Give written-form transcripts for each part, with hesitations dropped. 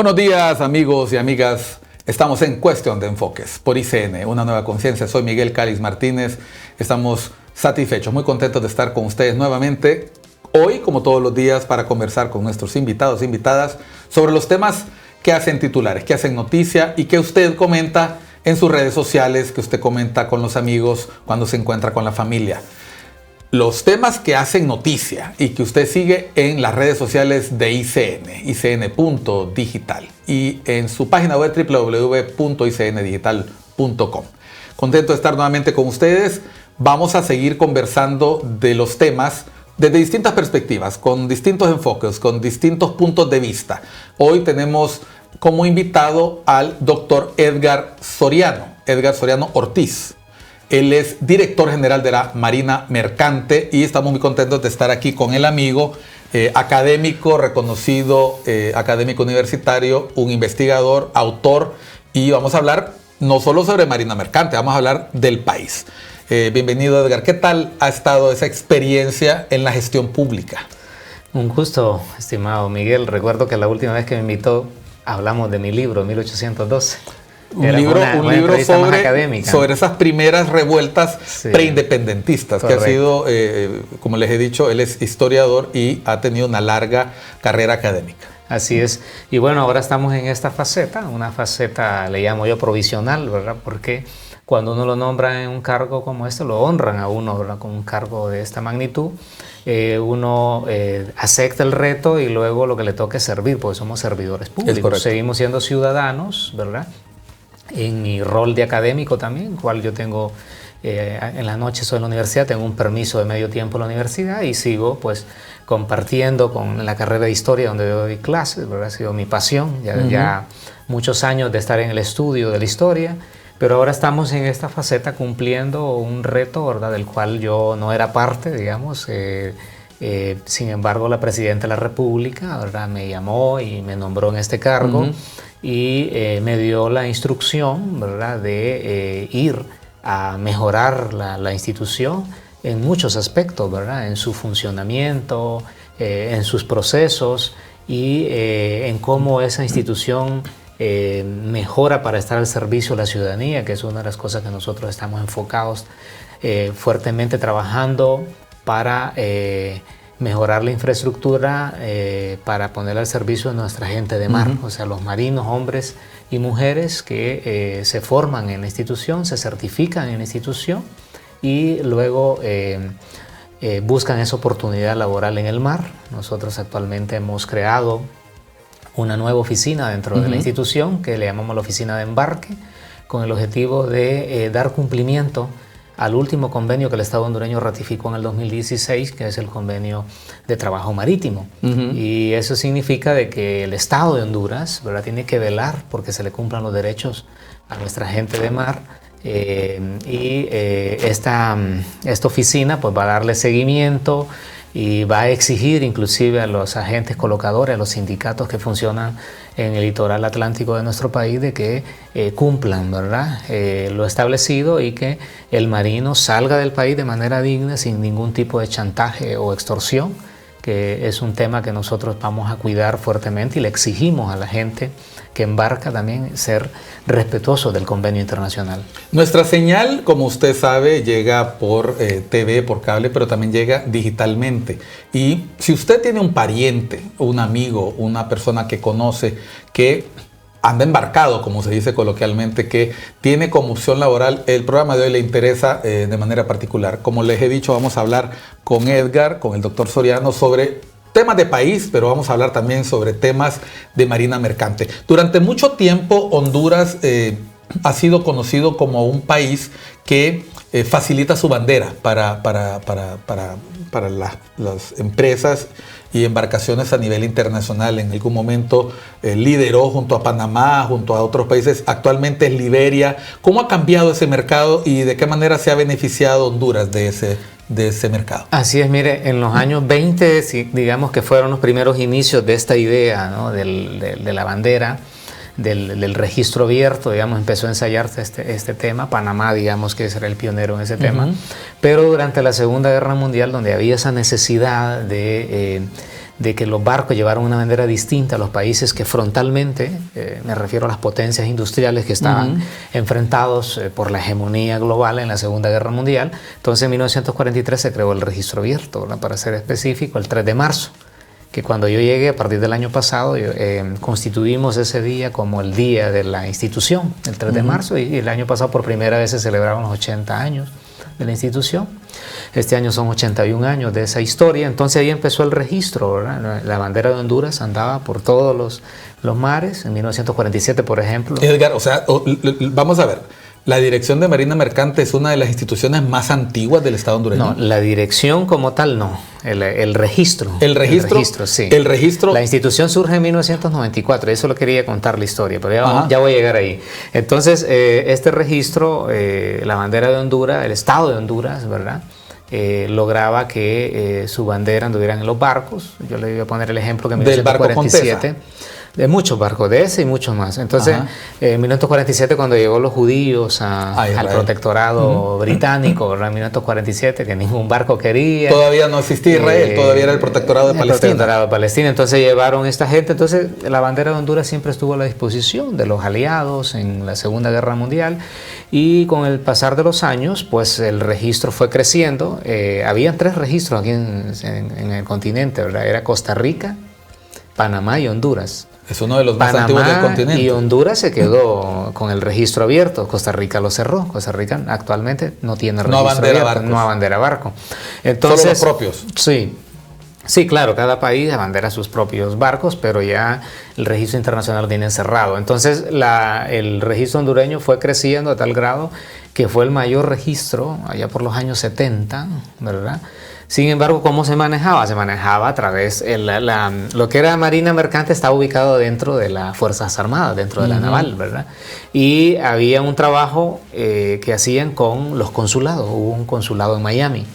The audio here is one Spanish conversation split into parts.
Buenos días, amigos y amigas. Estamos en Cuestión de Enfoques por ICN, una nueva conciencia. Soy Miguel Calix Martínez. Estamos satisfechos, muy contentos de estar con ustedes nuevamente. Hoy, como todos los días, para conversar con nuestros invitados e invitadas sobre los temas que hacen titulares, que hacen noticia y que usted comenta en sus redes sociales, que usted comenta con los amigos cuando se encuentra con la familia. Los temas que hacen noticia y que usted sigue en las redes sociales de ICN, icn.digital, y en su página web www.icndigital.com. Contento de estar nuevamente con ustedes. Vamos a seguir conversando de los temas desde distintas perspectivas, con distintos enfoques, con distintos puntos de vista. Hoy tenemos como invitado al doctor Edgar Soriano Ortiz. Él es director general de la Marina Mercante y estamos muy contentos de estar aquí con el amigo, académico, reconocido, académico universitario, un investigador, autor, y vamos a hablar no solo sobre Marina Mercante, vamos a hablar del país. Bienvenido, Edgar. ¿Qué tal ha estado esa experiencia en la gestión pública? Un gusto, estimado Miguel. Recuerdo que la última vez que me invitó hablamos de mi libro, 1812. Un libro sobre esas primeras revueltas preindependentistas, que ha sido, como les he dicho, él es historiador y ha tenido una larga carrera académica. Así es. Y bueno, ahora estamos en esta faceta, una faceta, le llamo yo provisional, ¿verdad? Porque cuando uno lo nombra en un cargo como este, lo honran a uno, ¿verdad? Con un cargo de esta magnitud. Uno acepta el reto y luego lo que le toca es servir, porque somos servidores públicos. Seguimos siendo ciudadanos, ¿verdad? En mi rol de académico también, cual yo tengo en las noches soy en la universidad, tengo un permiso de medio tiempo en la universidad y sigo pues compartiendo con la carrera de historia donde doy clases, ¿verdad? Ha sido mi pasión, ya muchos años de estar en el estudio de la historia, pero ahora estamos en esta faceta cumpliendo un reto, ¿verdad? Del cual yo no era parte, digamos. Sin embargo, la Presidenta de la República, ¿verdad? Me llamó y me nombró en este cargo. Y me dio la instrucción, ¿verdad?, de ir a mejorar la institución en muchos aspectos, ¿verdad?, en su funcionamiento, en sus procesos y en cómo esa institución mejora para estar al servicio de la ciudadanía, que es una de las cosas que nosotros estamos enfocados fuertemente trabajando para mejorar la infraestructura para poner al servicio de nuestra gente de mar, o sea, los marinos, hombres y mujeres que se forman en la institución, se certifican en la institución y luego buscan esa oportunidad laboral en el mar. Nosotros actualmente hemos creado una nueva oficina dentro de la institución que le llamamos la Oficina de Embarque, con el objetivo de dar cumplimiento al último convenio que el Estado hondureño ratificó en el 2016, que es el convenio de trabajo marítimo. Y eso significa de que el Estado de Honduras, ¿verdad?, tiene que velar porque se le cumplan los derechos a nuestra gente de mar. Esta oficina pues va a darle seguimiento y va a exigir inclusive a los agentes colocadores, a los sindicatos que funcionan en el litoral atlántico de nuestro país, de que cumplan, ¿verdad?, lo establecido y que el marino salga del país de manera digna, sin ningún tipo de chantaje o extorsión, que es un tema que nosotros vamos a cuidar fuertemente y le exigimos a la gente que embarca también ser respetuosos del convenio internacional. Nuestra señal, como usted sabe, llega por TV, por cable, pero también llega digitalmente. Y si usted tiene un pariente, un amigo, una persona que conoce, que anda embarcado, como se dice coloquialmente, que tiene como opción laboral, el programa de hoy le interesa de manera particular. Como les he dicho, vamos a hablar con Edgar, con el doctor Soriano, sobre temas de país, pero vamos a hablar también sobre temas de Marina Mercante. Durante mucho tiempo, Honduras ha sido conocido como un país que facilita su bandera para las empresas y embarcaciones a nivel internacional. En algún momento lideró junto a Panamá, junto a otros países. Actualmente es Liberia. ¿Cómo ha cambiado ese mercado y de qué manera se ha beneficiado Honduras de ese mercado? Así es, mire, en los años 20, digamos que fueron los primeros inicios de esta idea, ¿no?, de la bandera, del registro abierto, digamos, empezó a ensayarse este tema. Panamá, digamos, que era el pionero en ese tema. Pero durante la Segunda Guerra Mundial, donde había esa necesidad de de que los barcos llevaron una bandera distinta a los países que frontalmente, me refiero a las potencias industriales que estaban enfrentados por la hegemonía global en la Segunda Guerra Mundial. Entonces en 1943 se creó el registro abierto, ¿verdad? Para ser específico, el 3 de marzo, que cuando yo llegué a partir del año pasado, constituimos ese día como el día de la institución, el 3 de marzo, y el año pasado por primera vez se celebraron los 80 años de la institución. Este año son 81 años de esa historia. Entonces ahí empezó el registro, ¿verdad? La bandera de Honduras andaba por todos los mares. En 1947, por ejemplo. Edgar, o sea, vamos a ver. ¿La Dirección de Marina Mercante es una de las instituciones más antiguas del Estado hondureño? No, la dirección como tal no. El registro. ¿El registro? El registro, sí. El registro. La institución surge en 1994, eso lo quería contar la historia, pero ya voy a llegar ahí. Entonces, este registro, la bandera de Honduras, el Estado de Honduras, ¿verdad? Lograba que su bandera anduviera en los barcos. Yo le voy a poner el ejemplo que en 1947... De muchos barcos, de ese y muchos más. Entonces, en 1947, cuando llegó los judíos al protectorado británico, ¿verdad? En 1947, que ningún barco quería. Todavía no existía Israel, todavía era el protectorado de Palestina. El protectorado de Palestina. Entonces llevaron esta gente. Entonces, la bandera de Honduras siempre estuvo a la disposición de los aliados en la Segunda Guerra Mundial. Y con el pasar de los años, pues el registro fue creciendo. Habían 3 registros aquí en el continente, ¿verdad? Era Costa Rica, Panamá y Honduras. Es uno de los más antiguos del continente. Y Honduras se quedó con el registro abierto. Costa Rica lo cerró. Costa Rica actualmente no tiene registro abierto. No abandera barco. Entonces, solo los propios. Sí. Sí, claro, cada país abandera sus propios barcos, pero ya el registro internacional lo tiene cerrado. Entonces, el registro hondureño fue creciendo a tal grado que fue el mayor registro allá por los años 70, ¿verdad? Sin embargo, ¿cómo se manejaba? Se manejaba a través, lo que era Marina Mercante estaba ubicado dentro de las Fuerzas Armadas, dentro de la naval, ¿verdad? Y había un trabajo que hacían con los consulados. Hubo un consulado en Miami.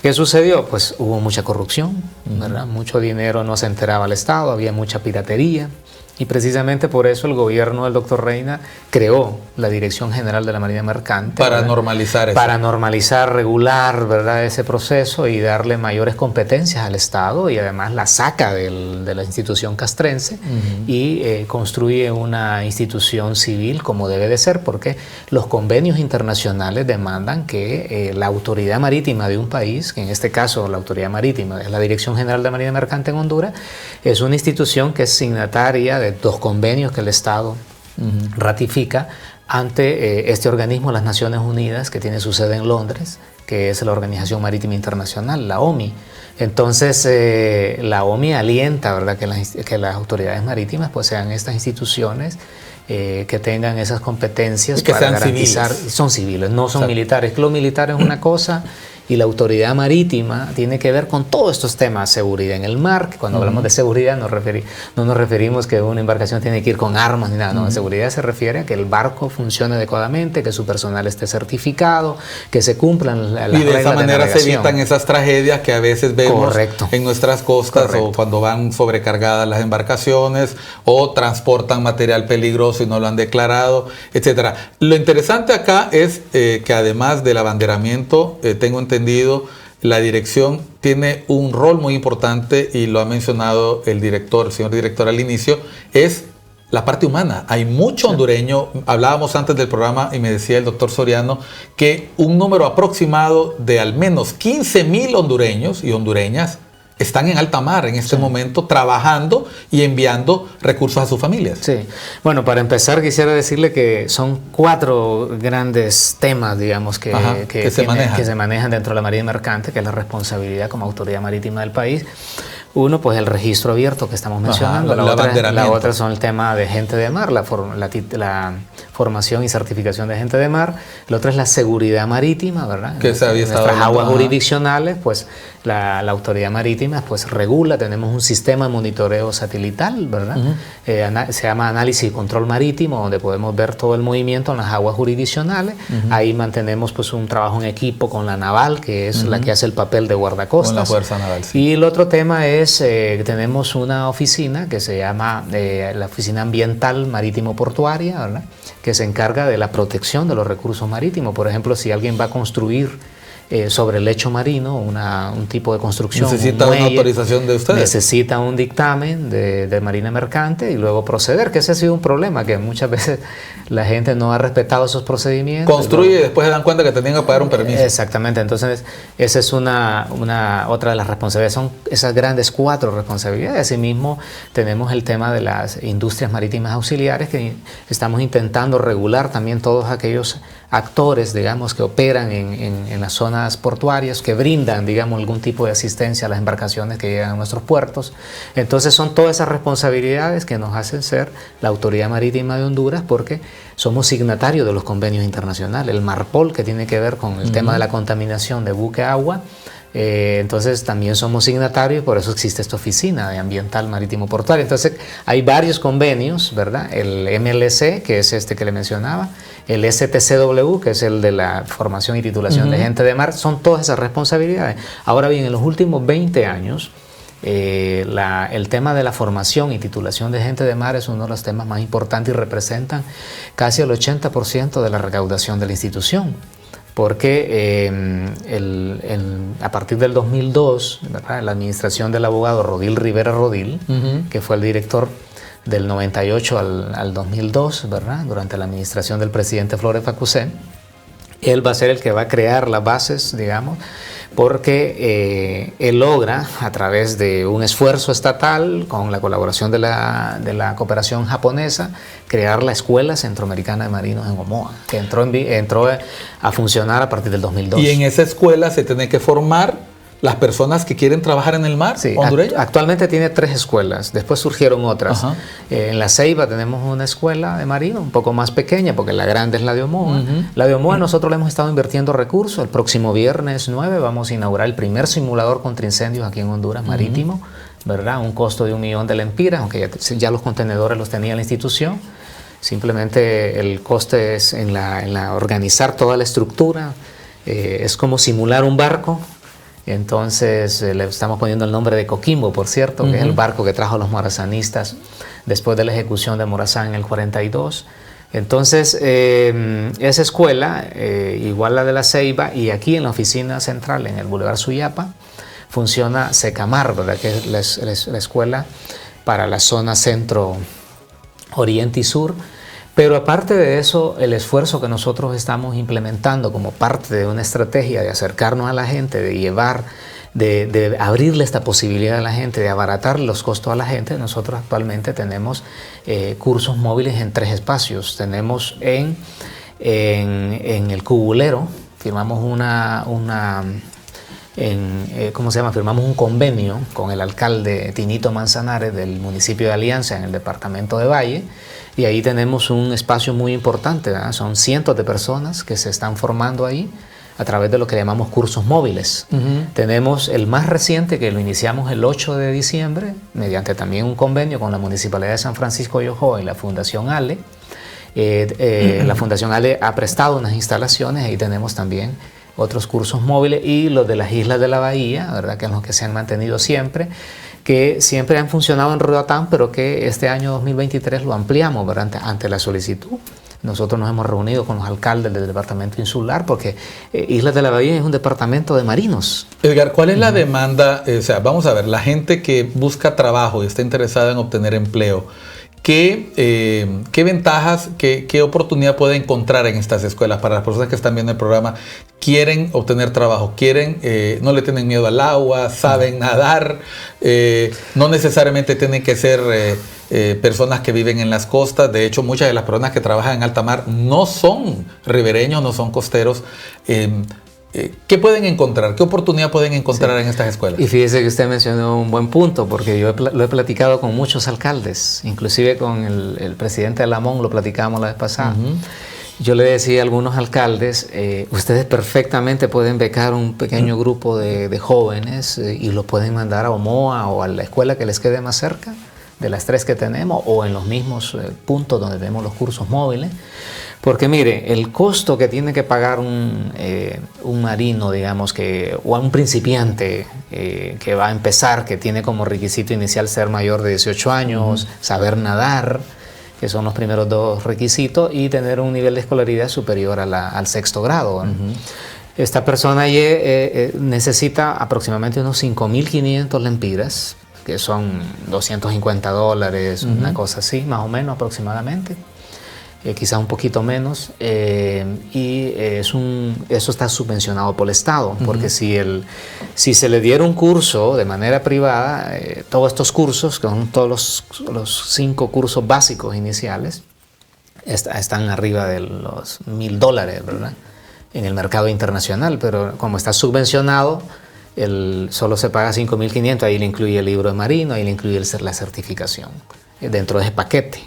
¿Qué sucedió? Pues hubo mucha corrupción, ¿verdad? Mucho dinero no se enteraba al Estado, había mucha piratería. Y precisamente por eso el gobierno del doctor Reina creó la Dirección General de la Marina Mercante. Para normalizar eso. Para normalizar, regular, ¿verdad? Ese proceso y darle mayores competencias al Estado, y además la saca de la institución castrense y construye una institución civil como debe de ser, porque los convenios internacionales demandan que la autoridad marítima de un país, que en este caso la autoridad marítima es la Dirección General de la Marina Mercante en Honduras, es una institución que es signataria de 2 convenios que el Estado ratifica ante este organismo, las Naciones Unidas, que tiene su sede en Londres, que es la Organización Marítima Internacional, la OMI. Entonces, la OMI alienta, ¿verdad?, que las autoridades marítimas pues sean estas instituciones que tengan esas competencias que para sean garantizar. Civiles. Son civiles, no son militares. Que lo militar es una cosa y la autoridad marítima tiene que ver con todos estos temas, seguridad en el mar, que cuando hablamos de seguridad no nos referimos que una embarcación tiene que ir con armas ni nada, no, seguridad se refiere a que el barco funcione adecuadamente, que su personal esté certificado, que se cumplan las reglas de navegación. Y de esa manera se evitan esas tragedias que a veces vemos en nuestras costas. Correcto. O cuando van sobrecargadas las embarcaciones o transportan material peligroso y no lo han declarado, etcétera. Lo interesante acá es que además del abanderamiento, tengo entendido, la dirección tiene un rol muy importante, y lo ha mencionado el señor director al inicio, es la parte humana. Hay mucho hondureño. Hablábamos antes del programa y me decía el doctor Soriano que un número aproximado de al menos 15,000 hondureños y hondureñas están en alta mar en este momento, trabajando y enviando recursos a sus familias. Sí. Bueno, para empezar quisiera decirle que son 4 grandes temas, digamos, que se manejan dentro de la Marina Mercante, que es la responsabilidad como autoridad marítima del país. Uno, pues el registro abierto que estamos mencionando. La otra son el tema de gente de mar, la formación y certificación de gente de mar. La otra es la seguridad marítima, ¿verdad? Que se había estado nuestras aguas jurisdiccionales, pues la autoridad marítima pues regula. Tenemos un sistema de monitoreo satelital, ¿verdad? Se llama análisis y control marítimo, donde podemos ver todo el movimiento en las aguas jurisdiccionales. Ahí mantenemos pues un trabajo en equipo con la naval, que es la que hace el papel de guardacostas. Con la Fuerza Naval, sí. Y el otro tema es tenemos una oficina que se llama la Oficina Ambiental Marítimo Portuaria, ¿verdad?, que se encarga de la protección de los recursos marítimos. Por ejemplo, si alguien va a construir sobre el lecho marino, un tipo de construcción. ¿Necesita una autorización de ustedes? Necesita un dictamen de Marina Mercante y luego proceder, que ese ha sido un problema, que muchas veces la gente no ha respetado esos procedimientos. Construye y después se dan cuenta que tenían que pagar un permiso. Exactamente, entonces esa es otra de las responsabilidades, son esas grandes 4 responsabilidades. Asimismo, tenemos el tema de las industrias marítimas auxiliares, que estamos intentando regular también todos aquellos actores, digamos, que operan en las zonas portuarias, que brindan, digamos, algún tipo de asistencia a las embarcaciones que llegan a nuestros puertos. Entonces son todas esas responsabilidades que nos hacen ser la Autoridad Marítima de Honduras, porque somos signatarios de los convenios internacionales. El MARPOL, que tiene que ver con el tema de la contaminación de buque agua, entonces también somos signatarios, por eso existe esta oficina de ambiental marítimo portuario. Entonces hay varios convenios, ¿verdad? El MLC, que es este que le mencionaba, el STCW, que es el de la formación y titulación de gente de mar, son todas esas responsabilidades. Ahora bien, en los últimos 20 años, el tema de la formación y titulación de gente de mar es uno de los temas más importantes y representan casi el 80% de la recaudación de la institución. Porque a partir del 2002, ¿verdad?, la administración del abogado Rodil Rivera Rodil, que fue el director del 98 al 2002, ¿verdad?, durante la administración del presidente Flores Facusé, él va a ser el que va a crear las bases, digamos, porque él logra, a través de un esfuerzo estatal, con la colaboración de la cooperación japonesa, crear la Escuela Centroamericana de Marinos en Omoa, que entró a funcionar a partir del 2002. Y en esa escuela se tiene que formar las personas que quieren trabajar en el mar, sí, hondureño. Actualmente tiene 3 escuelas, después surgieron otras. En La Ceiba tenemos una escuela de marino un poco más pequeña, porque la grande es la de Omoa. La de Omoa nosotros le hemos estado invirtiendo recursos. El próximo viernes 9 vamos a inaugurar el primer simulador contra incendios aquí en Honduras, marítimo, ¿verdad? Un costo de $1 millón de lempiras, aunque ya los contenedores los tenía la institución. Simplemente el coste es en la organizar toda la estructura. Es como simular un barco. Entonces le estamos poniendo el nombre de Coquimbo, por cierto, que es el barco que trajo a los morazanistas después de la ejecución de Morazán en el 42. Entonces esa escuela, igual la de La Ceiba, y aquí en la oficina central, en el Boulevard Suyapa, funciona SECAMAR, ¿verdad?, que es la escuela para la zona centro, oriente y sur. Pero aparte de eso, el esfuerzo que nosotros estamos implementando como parte de una estrategia de acercarnos a la gente, de llevar, de abrirle esta posibilidad a la gente, de abaratar los costos a la gente, nosotros actualmente tenemos cursos móviles en 3 espacios. Tenemos en el Cubulero, firmamos firmamos un convenio con el alcalde Tinito Manzanares del municipio de Alianza en el departamento de Valle, y ahí tenemos un espacio muy importante, ¿verdad? Son cientos de personas que se están formando ahí a través de lo que llamamos cursos móviles. Tenemos el más reciente, que lo iniciamos el 8 de diciembre, mediante también un convenio con la Municipalidad de San Francisco de Ojoa y la Fundación ALE. La Fundación ALE ha prestado unas instalaciones, ahí tenemos también otros cursos móviles, y los de las Islas de la Bahía, ¿verdad?, que son los que se han mantenido siempre, que siempre han funcionado en Roatán, pero que este año 2023 lo ampliamos, ¿verdad?, ante la solicitud. Nosotros nos hemos reunido con los alcaldes del departamento insular, porque Islas de la Bahía es un departamento de marinos. Edgar, ¿cuál es la demanda? O sea, vamos a ver, la gente que busca trabajo y está interesada en obtener empleo, ¿qué ventajas, qué oportunidad puede encontrar en estas escuelas para las personas que están viendo el programa? Quieren obtener trabajo, no le tienen miedo al agua, saben nadar, no necesariamente tienen que ser personas que viven en las costas. De hecho, muchas de las personas que trabajan en alta mar no son ribereños, no son costeros. ¿Qué pueden encontrar? ¿Qué oportunidad pueden encontrar en estas escuelas? Y fíjese que usted mencionó un buen punto, porque yo lo he platicado con muchos alcaldes, inclusive con el presidente de Lamón lo platicamos la vez pasada. Yo le decía a algunos alcaldes, ustedes perfectamente pueden becar un pequeño grupo de jóvenes y los pueden mandar a Omoa o a la escuela que les quede más cerca de las 3 que tenemos, o en los mismos puntos donde tenemos los cursos móviles. Porque mire, el costo que tiene que pagar un marino, digamos, o un principiante que va a empezar, que tiene como requisito inicial ser mayor de 18 años, saber nadar, que son los primeros 2 requisitos, y tener un nivel de escolaridad superior al 6º grado. Esta persona necesita aproximadamente unos 5.500 lempiras, que son $250, una cosa así, más o menos aproximadamente. Quizá un poquito menos, y eso está subvencionado por el Estado, porque si se le diera un curso de manera privada, todos estos cursos, que son todos los 5 cursos básicos iniciales, están arriba de los $1.000, ¿verdad? En el mercado internacional, pero como está subvencionado, solo se paga 5.500, ahí le incluye el libro de marino, ahí le incluye la certificación dentro de ese paquete.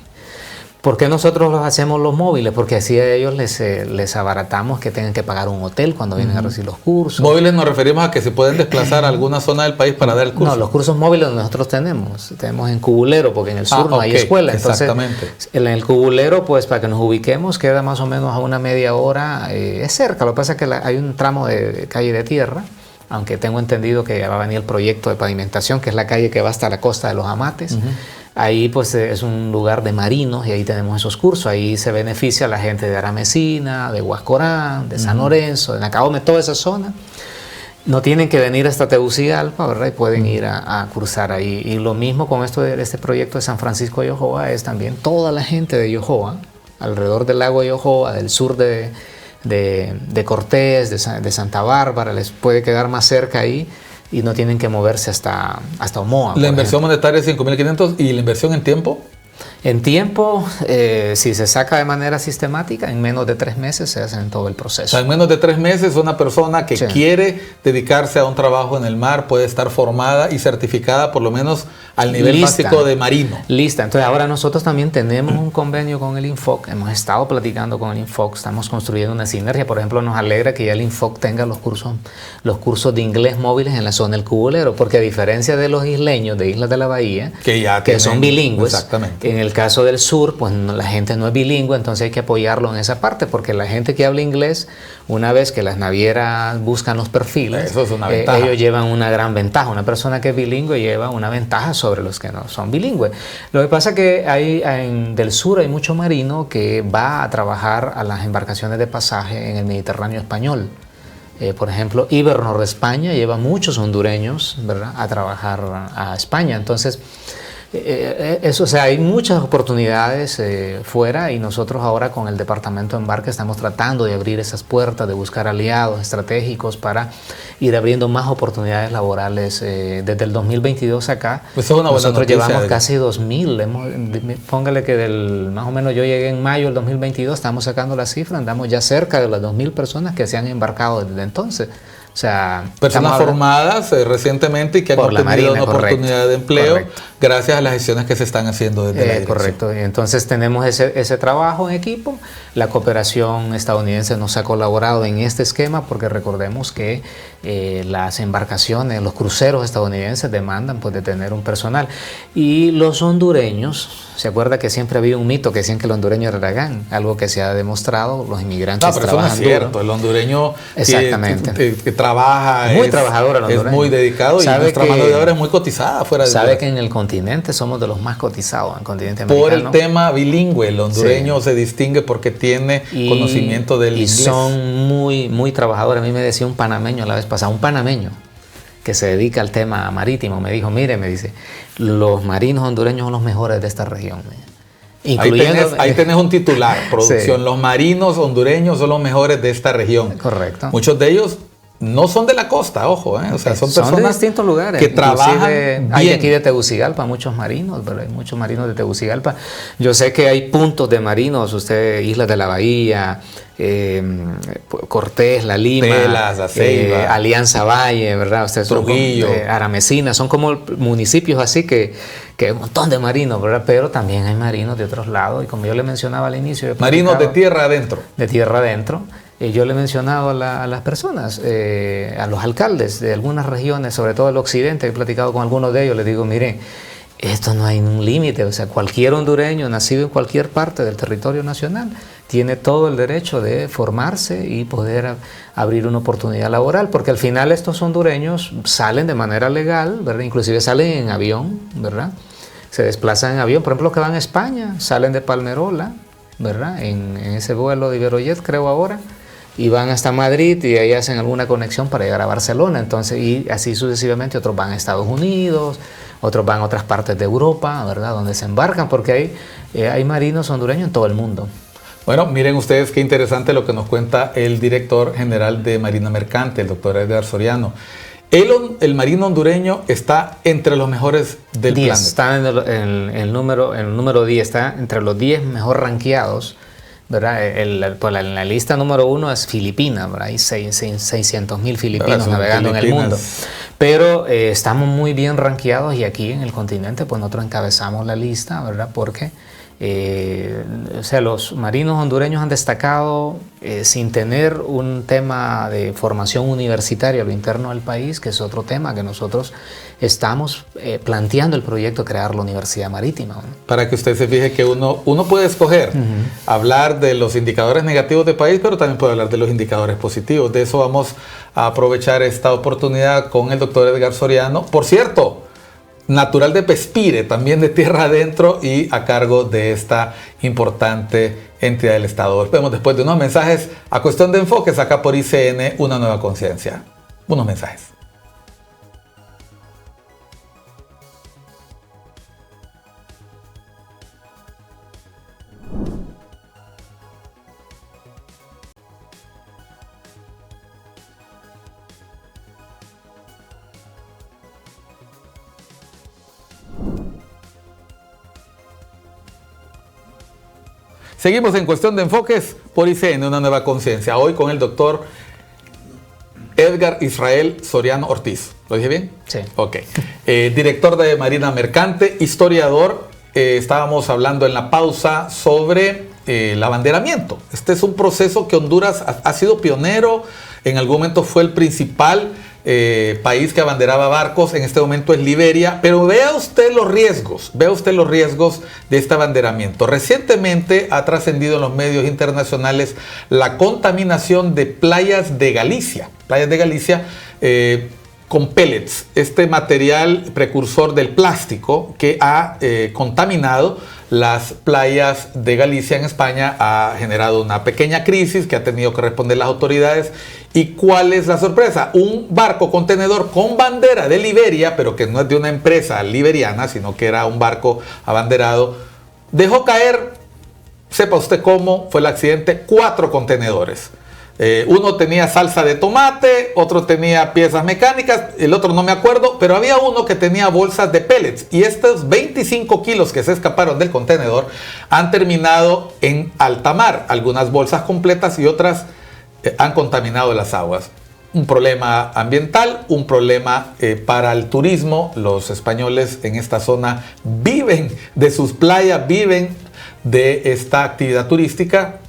¿Por qué nosotros los hacemos los móviles? Porque así a ellos les abaratamos que tengan que pagar un hotel cuando vienen a recibir los cursos. Móviles nos referimos a que se pueden desplazar a alguna zona del país para dar el curso. No, los cursos móviles nosotros tenemos en Cubulero, porque en el sur no hay escuela. Entonces, exactamente. En el Cubulero, pues para que nos ubiquemos, queda más o menos a una media hora, es cerca. Lo que pasa es que hay un tramo de calle de tierra, aunque tengo entendido que ya va a venir el proyecto de pavimentación, que es la calle que va hasta la costa de los Amates. Ahí pues es un lugar de marinos y ahí tenemos esos cursos. Ahí se beneficia a la gente de Aramecina, de Huascorán, de San Lorenzo, de Nacaome, toda esa zona. No tienen que venir hasta Tegucigalpa, ¿verdad? Y pueden ir a cursar ahí. Y lo mismo con este proyecto de San Francisco de Yohoa, es también toda la gente de Yohoa, alrededor del lago de Yohoa, del sur de Cortés, de Santa Bárbara, les puede quedar más cerca ahí y no tienen que moverse hasta Omoa. La inversión monetaria es 5.500 y la inversión en tiempo. En tiempo, si se saca de manera sistemática, en menos de 3 meses se hace todo el proceso. O sea, en menos de 3 meses una persona que quiere dedicarse a un trabajo en el mar puede estar formada y certificada por lo menos al nivel básico de marino. Lista. Entonces ahora nosotros también tenemos un convenio con el INFOC, hemos estado platicando con el INFOC, estamos construyendo una sinergia. Por ejemplo, nos alegra que ya el INFOC tenga los cursos de inglés móviles en la zona del Cubulero, porque a diferencia de los isleños de Islas de la Bahía, que son bilingües, exactamente. En el caso del sur, pues la gente no es bilingüe, entonces hay que apoyarlo en esa parte, porque la gente que habla inglés, una vez que las navieras buscan los perfiles, eso es una ventaja. Ellos llevan una gran ventaja. Una persona que es bilingüe lleva una ventaja sobre los que no son bilingües. Lo que pasa es que del sur hay mucho marino que va a trabajar a las embarcaciones de pasaje en el Mediterráneo español. Por ejemplo, Iber Nord España lleva muchos hondureños, ¿verdad?, a trabajar a España. Entonces, o sea, hay muchas oportunidades fuera, y nosotros ahora con el Departamento de Embarque estamos tratando de abrir esas puertas, de buscar aliados estratégicos para ir abriendo más oportunidades laborales. Desde el 2022 acá, pues es una buena nosotros noticia, llevamos casi 2.000. Póngale que más o menos yo llegué en mayo del 2022, estamos sacando la cifra, andamos ya cerca de las 2.000 personas que se han embarcado desde entonces. O sea, personas formadas recientemente y que han obtenido una oportunidad de empleo gracias a las gestiones que se están haciendo desde la dirección. Correcto. Y entonces tenemos ese trabajo en equipo. La cooperación estadounidense nos ha colaborado en este esquema, porque recordemos que las embarcaciones, los cruceros estadounidenses demandan pues de tener un personal. Y los hondureños, ¿se acuerda que siempre había un mito que decían que el hondureño era Aragán? Algo que se ha demostrado, los inmigrantes trabajan duro. No, pero eso no es cierto. El hondureño que trabaja, muy trabajador, es muy dedicado, y nuestra mano de obra es muy cotizada fuera de Sabe que en el continente somos de los más cotizados, en el continente americano. Por el tema bilingüe, el hondureño se distingue porque tiene conocimiento del inglés. Y son muy trabajadores. A mí me decía un panameño la vez pasada, un panameño que se dedica al tema marítimo, me dijo, mire, me dice, los marinos hondureños son los mejores de esta región. Ahí tenés un titular, producción. Sí. Los marinos hondureños son los mejores de esta región. Correcto. Muchos de ellos no son de la costa, ojo, o sea, son personas de distintos lugares que trabajan bien. Hay aquí de Tegucigalpa muchos marinos, pero hay muchos marinos de Tegucigalpa. Yo sé que hay puntos de marinos, Islas de la Bahía, Cortés, La Lima, Telas, La Ceiba, Alianza Valle, ¿verdad? Ustedes Trujillo, Aramecina, son como municipios así que hay un montón de marinos, ¿verdad? Pero también hay marinos de otros lados, y como yo le mencionaba al inicio, marinos de tierra adentro. De tierra adentro. Yo le he mencionado a las personas, a los alcaldes de algunas regiones, sobre todo el occidente, he platicado con algunos de ellos, les digo, miren, esto no hay un límite, o sea, cualquier hondureño nacido en cualquier parte del territorio nacional tiene todo el derecho de formarse y poder abrir una oportunidad laboral, porque al final estos hondureños salen de manera legal, ¿verdad? Inclusive salen en avión, ¿verdad? Se desplazan en avión, por ejemplo, que van a España, salen de Palmerola, ¿verdad? En ese vuelo de Iberojet, creo ahora, y van hasta Madrid y ahí hacen alguna conexión para llegar a Barcelona. Entonces, y así sucesivamente, otros van a Estados Unidos, otros van a otras partes de Europa, ¿verdad? Donde se embarcan, porque hay marinos hondureños en todo el mundo. Bueno, miren ustedes qué interesante lo que nos cuenta el director general de Marina Mercante, el doctor Edgar Soriano. El marino hondureño está entre los mejores del planeta. Está en el número 10, está entre los 10 mejor rankeados, ¿verdad? En la lista número 1 es Filipinas, ¿verdad? Hay 600.000 filipinos navegando en el mundo. Pero estamos muy bien rankeados y aquí en el continente, pues nosotros encabezamos la lista, ¿verdad? Porque o sea, los marinos hondureños han destacado sin tener un tema de formación universitaria a lo interno del país, que es otro tema que nosotros estamos planteando el proyecto de crear la Universidad Marítima, ¿no? Para que usted se fije que uno puede escoger hablar de los indicadores negativos del país, pero también puede hablar de los indicadores positivos. De eso vamos a aprovechar esta oportunidad con el doctor Edgar Soriano. Por cierto, natural de Pespire, también de tierra adentro y a cargo de esta importante entidad del Estado. Volvemos después de unos mensajes a Cuestión de Enfoques acá por ICN, Una Nueva Conciencia. Unos mensajes. Seguimos en Cuestión de Enfoques por ICN, Una Nueva Conciencia. Hoy con el doctor Edgar Israel Soriano Ortiz. ¿Lo dije bien? Sí. Ok. Director de Marina Mercante, historiador. Estábamos hablando en la pausa sobre el abanderamiento. Este es un proceso que Honduras ha sido pionero. En algún momento fue el principal país que abanderaba barcos. En este momento es Liberia. Pero vea usted los riesgos de este abanderamiento. Recientemente ha trascendido en los medios internacionales la contaminación de playas de Galicia. Con pellets, este material precursor del plástico que ha contaminado las playas de Galicia en España, ha generado una pequeña crisis que ha tenido que responder las autoridades. ¿Y cuál es la sorpresa? Un barco contenedor con bandera de Liberia, pero que no es de una empresa liberiana, sino que era un barco abanderado, dejó caer, sepa usted cómo fue el accidente, 4 contenedores. Uno tenía salsa de tomate, otro tenía piezas mecánicas, el otro no me acuerdo, pero había uno que tenía bolsas de pellets. Y estos 25 kilos que se escaparon del contenedor han terminado en alta mar. Algunas bolsas completas y otras han contaminado las aguas. Un problema ambiental, un problema para el turismo. Los españoles en esta zona viven de sus playas, viven de esta actividad turística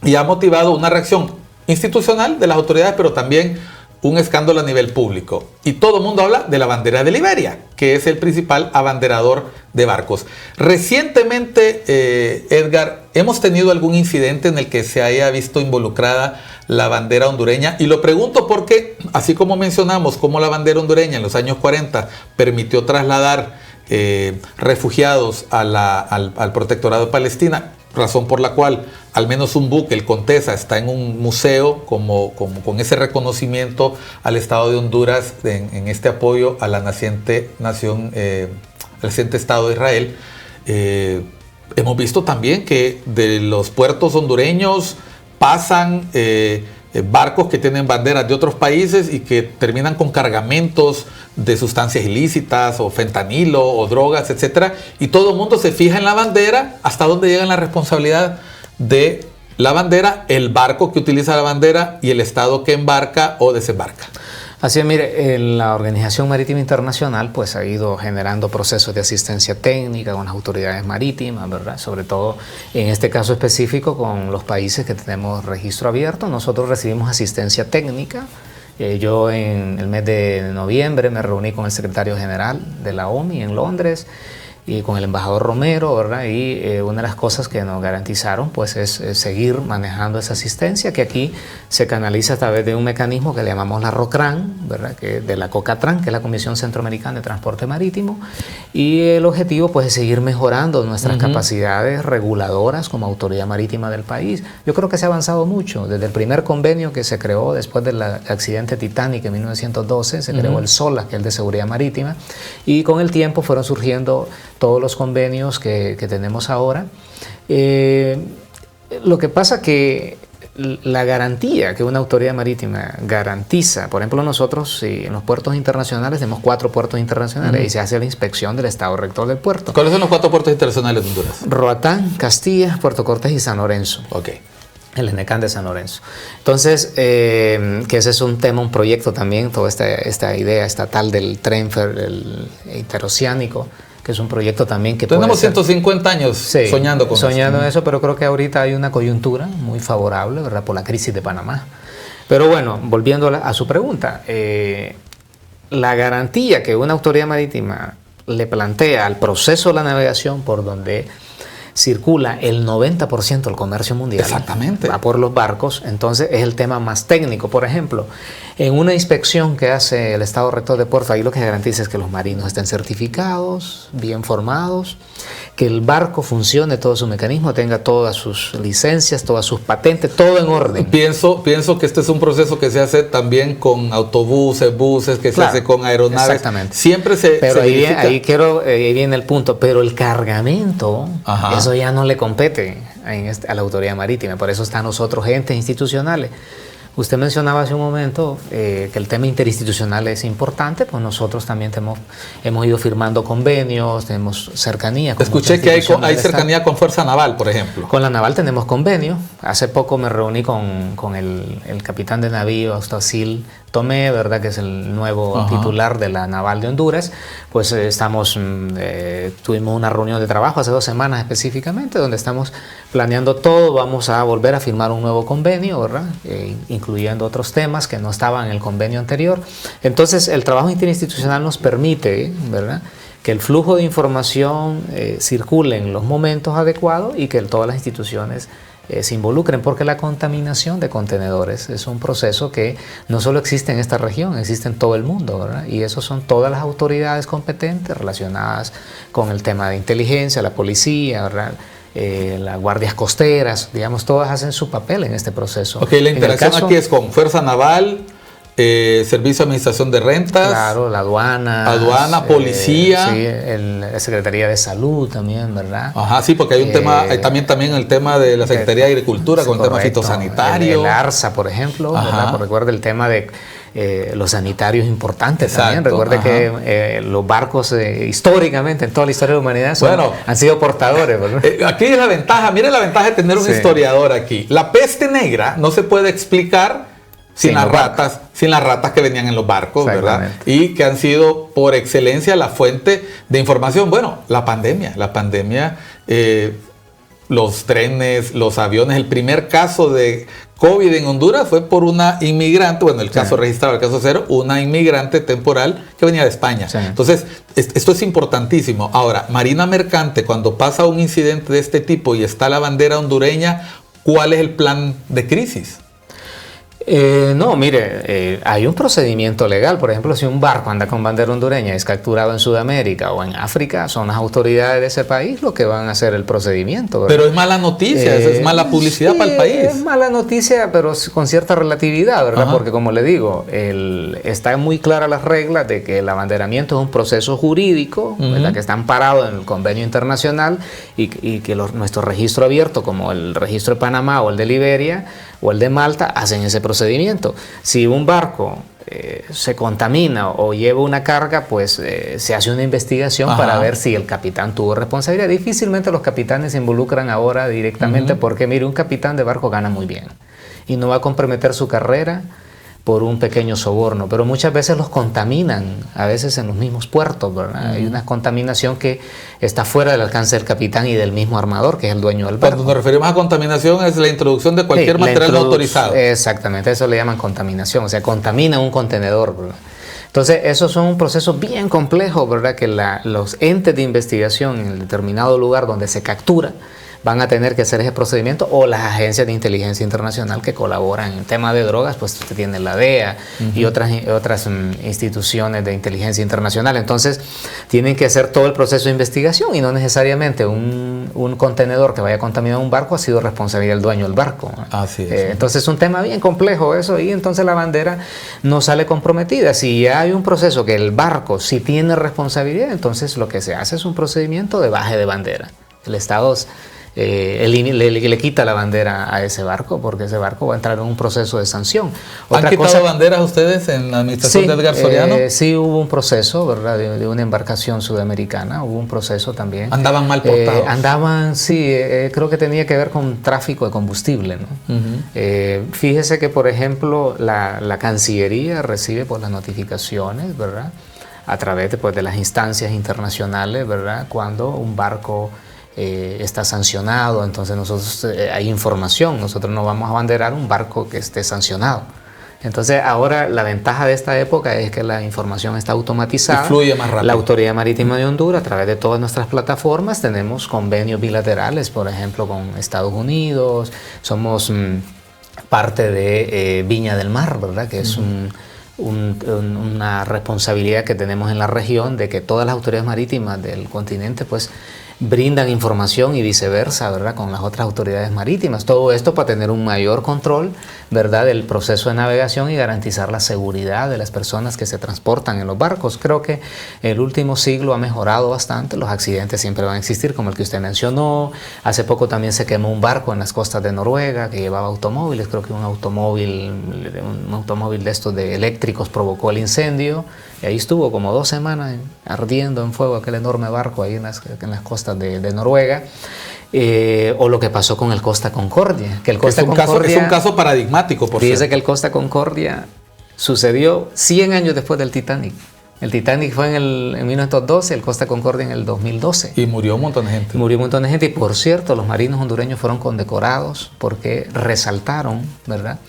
y ha motivado una reacción institucional de las autoridades, pero también un escándalo a nivel público. Y todo el mundo habla de la bandera de Liberia, que es el principal abanderador de barcos. Recientemente, Edgar, hemos tenido algún incidente en el que se haya visto involucrada la bandera hondureña. Y lo pregunto porque, así como mencionamos cómo la bandera hondureña en los años 40 permitió trasladar refugiados al protectorado de Palestina, razón por la cual al menos un buque, el Contesa, está en un museo con ese reconocimiento al Estado de Honduras en este apoyo a la naciente Estado de Israel. Hemos visto también que de los puertos hondureños pasan barcos que tienen banderas de otros países y que terminan con cargamentos de sustancias ilícitas o fentanilo o drogas, etcétera, y todo el mundo se fija en la bandera. ¿Hasta dónde llega la responsabilidad de la bandera, el barco que utiliza la bandera y el estado que embarca o desembarca? Así es, mire, la Organización Marítima Internacional pues ha ido generando procesos de asistencia técnica con las autoridades marítimas, ¿verdad? Sobre todo en este caso específico con los países que tenemos registro abierto. Nosotros recibimos asistencia técnica. Yo en el mes de noviembre me reuní con el secretario general de la OMI en Londres y con el embajador Romero, ¿verdad? Y una de las cosas que nos garantizaron pues es seguir manejando esa asistencia, que aquí se canaliza a través de un mecanismo que le llamamos la ROCRAN, ¿verdad? Que de la COCATRAN, que es la Comisión Centroamericana de Transporte Marítimo, y el objetivo pues es seguir mejorando nuestras capacidades reguladoras como autoridad marítima del país. Yo creo que se ha avanzado mucho. Desde el primer convenio que se creó después del accidente Titanic en 1912, se creó el SOLA, que es el de seguridad marítima, y con el tiempo fueron surgiendo todos los convenios que tenemos ahora. Lo que pasa que la garantía que una autoridad marítima garantiza, por ejemplo nosotros en los puertos internacionales tenemos 4 puertos internacionales y se hace la inspección del Estado Rector del puerto. ¿Cuáles son los 4 puertos internacionales de Honduras? Roatán, Castilla, Puerto Cortés y San Lorenzo. Ok. El ENECAN de San Lorenzo. Entonces, que ese es un tema, un proyecto también, toda esta idea estatal del tren el interoceánico, que es un proyecto también que tenemos 150 años soñando con eso, pero creo que ahorita hay una coyuntura muy favorable, ¿verdad? Por la crisis de Panamá. Pero bueno, volviendo a su pregunta, la garantía que una autoridad marítima le plantea al proceso de la navegación por donde circula el 90% del comercio mundial. Exactamente. Va por los barcos, entonces es el tema más técnico. Por ejemplo, en una inspección que hace el Estado Rector de Puerto, ahí lo que garantiza es que los marinos estén certificados, bien formados, que el barco funcione, todo su mecanismo, tenga todas sus licencias, todas sus patentes, todo en orden. Pienso que este es un proceso que se hace también con autobuses, buses, que se hace con aeronaves. Exactamente. Siempre se verifica. Ahí viene el punto, pero el cargamento, eso ya no le compete a la autoridad marítima, por eso están los otros entes institucionales. Usted mencionaba hace un momento que el tema interinstitucional es importante, pues nosotros también hemos ido firmando convenios, tenemos cercanía. Escuché que hay cercanía con Fuerza Naval, por ejemplo. Con la Naval tenemos convenio. Hace poco me reuní con el capitán de navío Astacil Tomé, ¿verdad? Que es el nuevo titular de la Naval de Honduras. Pues tuvimos una reunión de trabajo hace 2 semanas específicamente, donde estamos planeando todo. Vamos a volver a firmar un nuevo convenio, ¿verdad? Incluyendo otros temas que no estaban en el convenio anterior. Entonces, el trabajo interinstitucional nos permite, ¿verdad?, que el flujo de información circule en los momentos adecuados y que todas las instituciones se involucren, porque la contaminación de contenedores es un proceso que no solo existe en esta región, existe en todo el mundo, ¿verdad? Y eso son todas las autoridades competentes relacionadas con el tema de inteligencia, la policía, ¿verdad?, las guardias costeras, digamos, todas hacen su papel en este proceso. Ok, la interacción aquí es con Fuerza Naval, Servicio de Administración de Rentas. Claro, la aduana, policía. La Secretaría de Salud también, ¿verdad? Ajá, sí, porque hay un tema, hay también el tema de la Secretaría de Agricultura con el tema fitosanitario. El ARSA, por ejemplo, ¿verdad? Recuerda el tema de los sanitarios importantes. Exacto, también. Recuerde que los barcos históricamente, en toda la historia de la humanidad, han sido portadores, ¿verdad? Aquí es la ventaja, mire la ventaja de tener un historiador aquí. La peste negra no se puede explicar sin las ratas que venían en los barcos, ¿verdad? Y que han sido por excelencia la fuente de información. Bueno, la pandemia, los trenes, los aviones. El primer caso de COVID en Honduras fue por una inmigrante, bueno, el caso registrado, el caso 0, una inmigrante temporal que venía de España. Entonces, esto es importantísimo. Ahora, Marina Mercante, cuando pasa un incidente de este tipo y está la bandera hondureña, ¿cuál es el plan de crisis? No, mire, hay un procedimiento legal. Por ejemplo, si un barco anda con bandera hondureña y es capturado en Sudamérica o en África, son las autoridades de ese país los que van a hacer el procedimiento, ¿verdad? Pero es mala noticia, es mala publicidad para el país. Es mala noticia, pero con cierta relatividad, ¿verdad? Porque, como le digo, está muy clara las reglas de que el abanderamiento es un proceso jurídico, ¿verdad?, que está amparado en el convenio internacional y que nuestro registro abierto, como el registro de Panamá o el de Liberia o el de Malta, hacen ese procedimiento. Si un barco se contamina o lleva una carga, pues se hace una investigación para ver si el capitán tuvo responsabilidad. Difícilmente los capitanes se involucran ahora directamente porque, mire, un capitán de barco gana muy bien y no va a comprometer su carrera por un pequeño soborno, pero muchas veces los contaminan, a veces en los mismos puertos, ¿verdad? Hay una contaminación que está fuera del alcance del capitán y del mismo armador, que es el dueño del barco. Cuando nos referimos a contaminación es la introducción de cualquier material no autorizado. Exactamente, eso le llaman contaminación, o sea, contamina un contenedor, ¿verdad? Entonces, esos son un proceso bien complejo, ¿verdad? Que los entes de investigación en el determinado lugar donde se captura van a tener que hacer ese procedimiento, o las agencias de inteligencia internacional que colaboran en temas de drogas, pues usted tiene la DEA y otras instituciones de inteligencia internacional. Entonces, tienen que hacer todo el proceso de investigación y no necesariamente un contenedor que vaya contaminado un barco ha sido responsabilidad del dueño del barco. Así es. Entonces, es un tema bien complejo eso, y entonces la bandera no sale comprometida. Si hay un proceso que el barco sí tiene responsabilidad, entonces lo que se hace es un procedimiento de baje de bandera. El Estado le quita la bandera a ese barco, porque ese barco va a entrar en un proceso de sanción. ¿Han quitado banderas ustedes en la administración de Edgar Soriano? Sí, hubo un proceso, ¿verdad? De una embarcación sudamericana, hubo un proceso también. ¿Andaban mal portados? Creo que tenía que ver con tráfico de combustible, ¿no? Fíjese que, por ejemplo, la Cancillería recibe las notificaciones, ¿verdad?, a través de las instancias internacionales, ¿verdad?, cuando un barco está sancionado. Entonces nosotros hay información, nosotros no vamos a abanderar un barco que esté sancionado. Entonces ahora la ventaja de esta época es que la información está automatizada. Y fluye más rápido. La Autoridad Marítima de Honduras, a través de todas nuestras plataformas, tenemos convenios bilaterales, por ejemplo, con Estados Unidos. Somos parte de Viña del Mar, ¿verdad?, que es una responsabilidad que tenemos en la región, de que todas las autoridades marítimas del continente pues brindan información y viceversa, ¿verdad?, con las otras autoridades marítimas. Todo esto para tener un mayor control, ¿verdad?, del proceso de navegación y garantizar la seguridad de las personas que se transportan en los barcos. Creo que el último siglo ha mejorado bastante. Los accidentes siempre van a existir, como el que usted mencionó. Hace poco también se quemó un barco en las costas de Noruega que llevaba automóviles. Creo que un automóvil de estos de eléctricos provocó el incendio. Y ahí estuvo como 2 semanas ardiendo en fuego aquel enorme barco ahí en las costas de Noruega. O lo que pasó con el Costa Concordia. Que el Costa Concordia es un caso paradigmático, por Fíjese cierto. que el Costa Concordia sucedió 100 años después del Titanic. El Titanic fue en 1912, el Costa Concordia en el 2012. Y murió un montón de gente. Murió un montón de gente. Y por cierto, los marinos hondureños fueron condecorados porque resaltaron, ¿verdad?,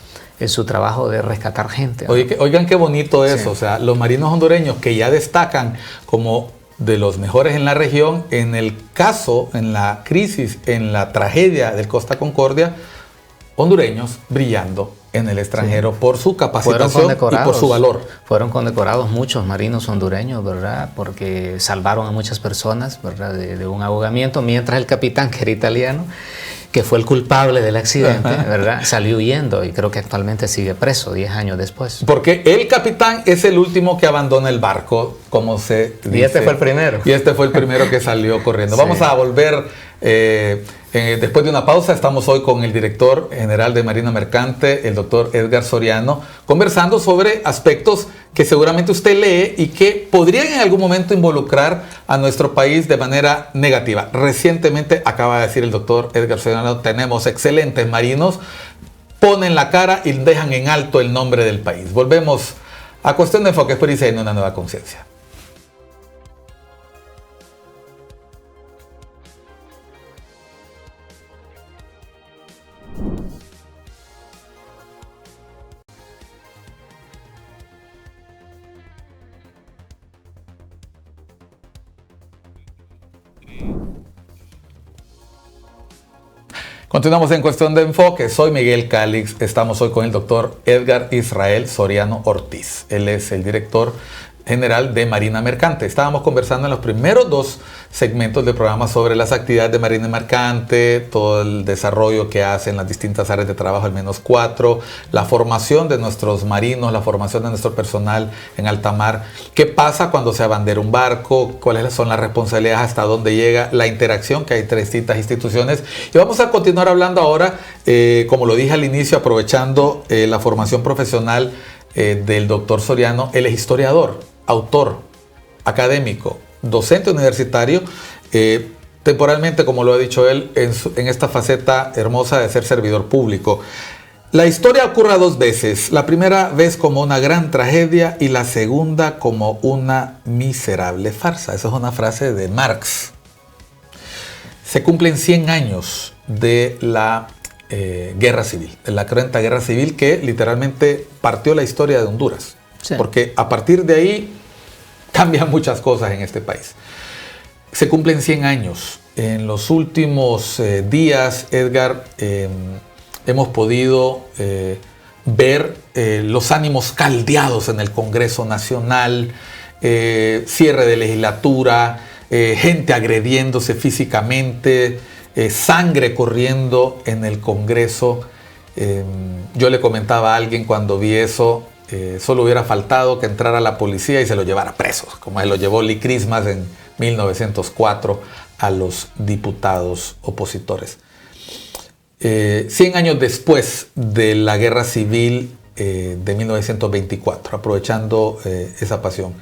en su trabajo de rescatar gente, ¿no? Oigan qué bonito eso. Sí. O sea, los marinos hondureños que ya destacan como de los mejores en la región, en el caso, en la crisis, en la tragedia del Costa Concordia, hondureños brillando en el extranjero, sí, por su capacitación y por su valor. Fueron condecorados muchos marinos hondureños, ¿verdad?, porque salvaron a muchas personas, ¿verdad?, de un ahogamiento, mientras el capitán, que era italiano, que fue el culpable del accidente, ¿verdad?, salió huyendo y creo que actualmente sigue preso 10 años después. Porque el capitán es el último que abandona el barco, como se dice. Y este fue el primero. Y este fue el primero que salió corriendo. Sí. Vamos a volver después de una pausa. Estamos hoy con el director general de Marina Mercante, el doctor Edgar Soriano, conversando sobre aspectos que seguramente usted lee y que podrían en algún momento involucrar a nuestro país de manera negativa. Recientemente, acaba de decir el doctor Edgar Soriano, tenemos excelentes marinos, ponen la cara y dejan en alto el nombre del país. Volvemos a Cuestión de Enfoque, Experiencia en una nueva conciencia. Continuamos en Cuestión de Enfoque. Soy Miguel Calix. Estamos hoy con el doctor Edgar Israel Soriano Ortiz. Él es el director general de Marina Mercante. Estábamos conversando en los primeros 2 segmentos del programa sobre las actividades de Marina Mercante, todo el desarrollo que hacen las distintas áreas de trabajo, al menos 4, la formación de nuestros marinos, la formación de nuestro personal en alta mar, qué pasa cuando se abandera un barco, cuáles son las responsabilidades, hasta dónde llega, la interacción que hay entre distintas instituciones. Y vamos a continuar hablando ahora, como lo dije al inicio, aprovechando la formación profesional del doctor Soriano. Él es historiador, autor, académico, docente universitario, temporalmente, como lo ha dicho él, en esta faceta hermosa de ser servidor público. La historia ocurre 2 veces, la primera vez como una gran tragedia y la segunda como una miserable farsa. Esa es una frase de Marx. Se cumplen 100 años de la guerra civil, de la cruenta guerra civil que literalmente partió la historia de Honduras. Sí. Porque a partir de ahí cambian muchas cosas en este país. Se cumplen 100 años. En los últimos días, Edgar, hemos podido ver los ánimos caldeados en el Congreso Nacional, cierre de legislatura, gente agrediéndose físicamente, sangre corriendo en el Congreso. Yo le comentaba a alguien cuando vi eso, solo hubiera faltado que entrara la policía y se lo llevara preso, como se lo llevó Lee Christmas en 1904 a los diputados opositores. 100 años después de la Guerra Civil de 1924, aprovechando esa pasión,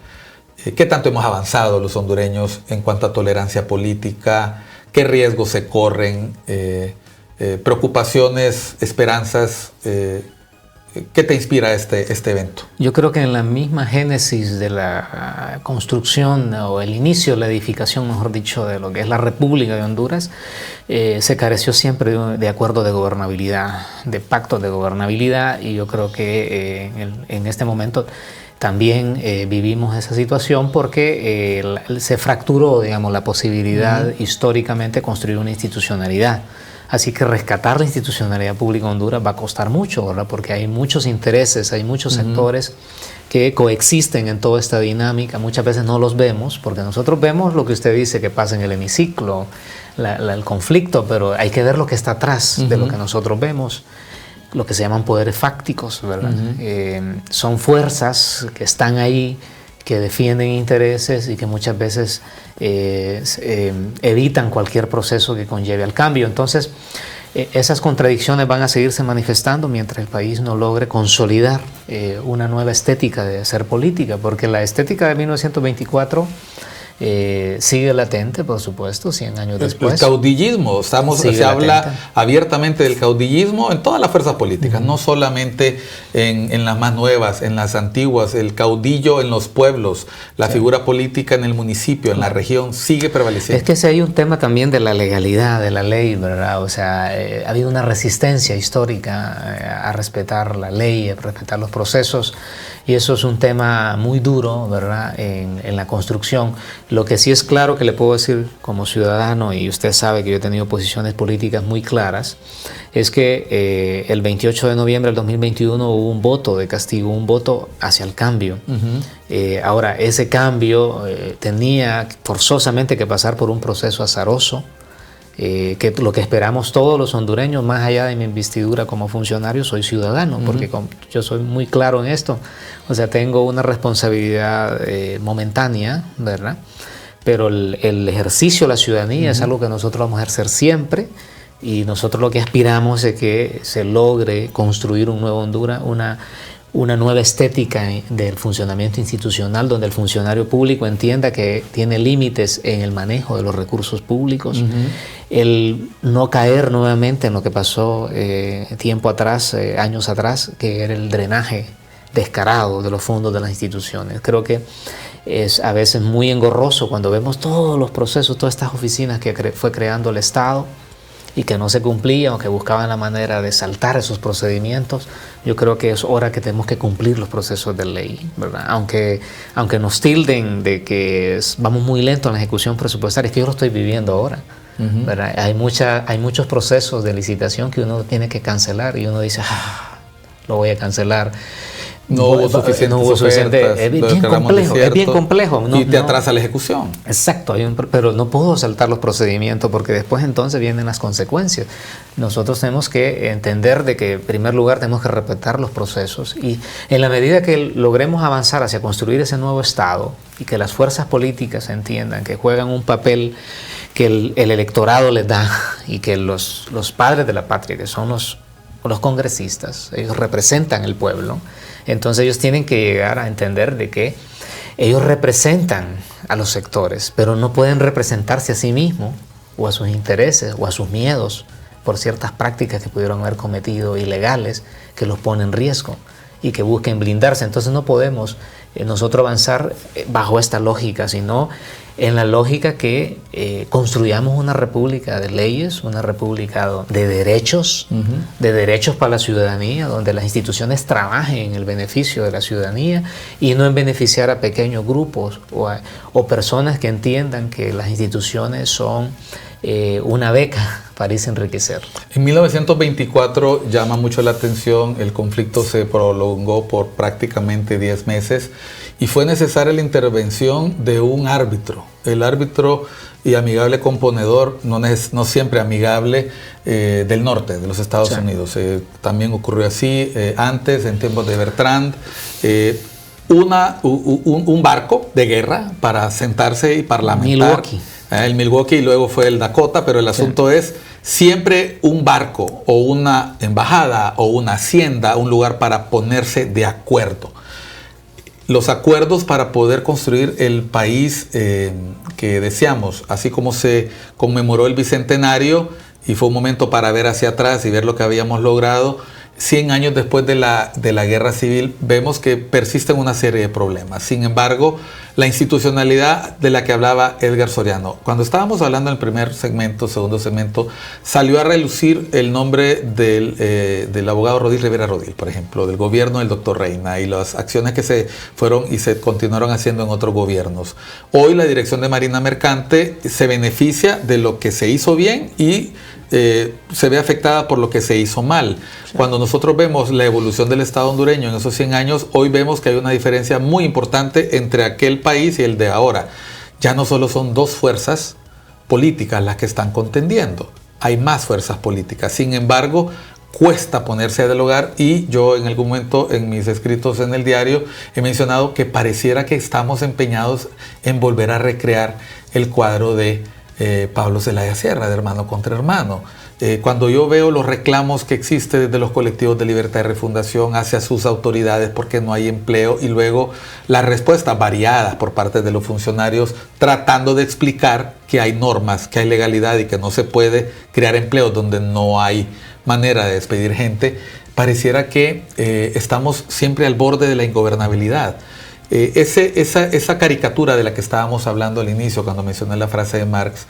¿qué tanto hemos avanzado los hondureños en cuanto a tolerancia política? ¿Qué riesgos se corren? ¿Preocupaciones, esperanzas? ¿Qué te inspira este evento? Yo creo que en la misma génesis de la construcción o el inicio de la edificación, mejor dicho, de lo que es la República de Honduras, se careció siempre de acuerdo de gobernabilidad, de pactos de gobernabilidad, y yo creo que en este momento también vivimos esa situación porque se fracturó, digamos, la posibilidad históricamente de construir una institucionalidad. Así que rescatar la institucionalidad pública en Honduras va a costar mucho, ¿verdad? Porque hay muchos intereses, hay muchos sectores que coexisten en toda esta dinámica. Muchas veces no los vemos, porque nosotros vemos lo que usted dice que pasa en el hemiciclo, el conflicto, pero hay que ver lo que está atrás de lo que nosotros vemos, lo que se llaman poderes fácticos, ¿verdad? Son fuerzas que están ahí, que defienden intereses y que muchas veces evitan cualquier proceso que conlleve al cambio. Entonces, esas contradicciones van a seguirse manifestando mientras el país no logre consolidar una nueva estética de hacer política, porque la estética de 1924 sigue latente, por supuesto, 100 años después. El caudillismo, se habla abiertamente del caudillismo en todas las fuerzas políticas, no solamente en las más nuevas, en las antiguas. El caudillo en los pueblos, la figura política en el municipio, en la región, sigue prevaleciendo. Es que si hay un tema también de la legalidad, de la ley, ¿verdad? O sea, ha habido una resistencia histórica a respetar la ley, a respetar los procesos, y eso es un tema muy duro, ¿verdad?, en la construcción. Lo que sí es claro que le puedo decir como ciudadano, y usted sabe que yo he tenido posiciones políticas muy claras, es que el 28 de noviembre del 2021 hubo un voto de castigo, un voto hacia el cambio. Ahora, ese cambio tenía forzosamente que pasar por un proceso azaroso, que lo que esperamos todos los hondureños, más allá de mi investidura como funcionario, soy ciudadano, porque yo soy muy claro en esto. O sea, tengo una responsabilidad momentánea, ¿verdad? Pero el ejercicio de la ciudadanía es algo que nosotros vamos a ejercer siempre, y nosotros lo que aspiramos es que se logre construir un nuevo Honduras, una nueva estética del funcionamiento institucional, donde el funcionario público entienda que tiene límites en el manejo de los recursos públicos, el no caer nuevamente en lo que pasó tiempo atrás, años atrás, que era el drenaje descarado de los fondos de las instituciones. Creo que es a veces muy engorroso cuando vemos todos los procesos, todas estas oficinas que fue creando el Estado y que no se cumplían o que buscaban la manera de saltar esos procedimientos. Yo creo que es hora que tenemos que cumplir los procesos de ley, ¿verdad? Aunque nos tilden de que vamos muy lento en la ejecución presupuestaria, es que yo lo estoy viviendo ahora, ¿verdad? Hay muchos procesos de licitación que uno tiene que cancelar y uno dice, lo voy a cancelar. No hubo suficiente. Es bien complejo. Y te atrasa la ejecución. Exacto, pero no puedo saltar los procedimientos porque después entonces vienen las consecuencias. Nosotros tenemos que entender de que en primer lugar tenemos que respetar los procesos, y en la medida que logremos avanzar hacia construir ese nuevo Estado y que las fuerzas políticas entiendan que juegan un papel que el electorado les da, y que los padres de la patria, que son los congresistas, ellos representan el pueblo. Entonces ellos tienen que llegar a entender de que ellos representan a los sectores, pero no pueden representarse a sí mismos o a sus intereses o a sus miedos por ciertas prácticas que pudieron haber cometido ilegales, que los ponen en riesgo y que busquen blindarse. Entonces no podemos nosotros avanzar bajo esta lógica, sino en la lógica que construyamos una república de leyes, una república de derechos, de derechos para la ciudadanía, donde las instituciones trabajen en el beneficio de la ciudadanía y no en beneficiar a pequeños grupos o personas que entiendan que las instituciones son una beca para irse a enriquecer. En 1924 llama mucho la atención, el conflicto se prolongó por prácticamente 10 meses y fue necesaria la intervención de un árbitro. El árbitro y amigable componedor, no siempre amigable, del norte, de los Estados Unidos. También ocurrió así antes, en tiempos de Bertrand. Un barco de guerra para sentarse y parlamentar. Milwaukee. El Milwaukee y luego fue el Dakota, pero el asunto es siempre un barco o una embajada o una hacienda, un lugar para ponerse de acuerdo. Los acuerdos para poder construir el país que deseamos, así como se conmemoró el Bicentenario y fue un momento para ver hacia atrás y ver lo que habíamos logrado. 100 años después de la Guerra Civil vemos que persisten una serie de problemas. Sin embargo, la institucionalidad de la que hablaba Edgar Soriano, cuando estábamos hablando en el primer segmento, segundo segmento, salió a relucir el nombre del abogado Rodil Rivera Rodil, por ejemplo, del gobierno del doctor Reina y las acciones que se fueron y se continuaron haciendo en otros gobiernos. Hoy la Dirección de Marina Mercante se beneficia de lo que se hizo bien y se ve afectada por lo que se hizo mal. Cuando nosotros vemos la evolución del Estado hondureño en esos 100 años, hoy vemos que hay una diferencia muy importante entre aquel país y el de ahora. Ya no solo son dos fuerzas políticas las que están contendiendo, hay más fuerzas políticas. Sin embargo, cuesta ponerse a dialogar y yo en algún momento en mis escritos en el diario he mencionado que pareciera que estamos empeñados en volver a recrear el cuadro de Pablo Zelaya Sierra, de hermano contra hermano. Cuando yo veo los reclamos que existen desde los colectivos de libertad y refundación hacia sus autoridades porque no hay empleo y luego las respuestas variadas por parte de los funcionarios tratando de explicar que hay normas, que hay legalidad y que no se puede crear empleos donde no hay manera de despedir gente, pareciera que estamos siempre al borde de la ingobernabilidad. Esa caricatura de la que estábamos hablando al inicio cuando mencioné la frase de Marx,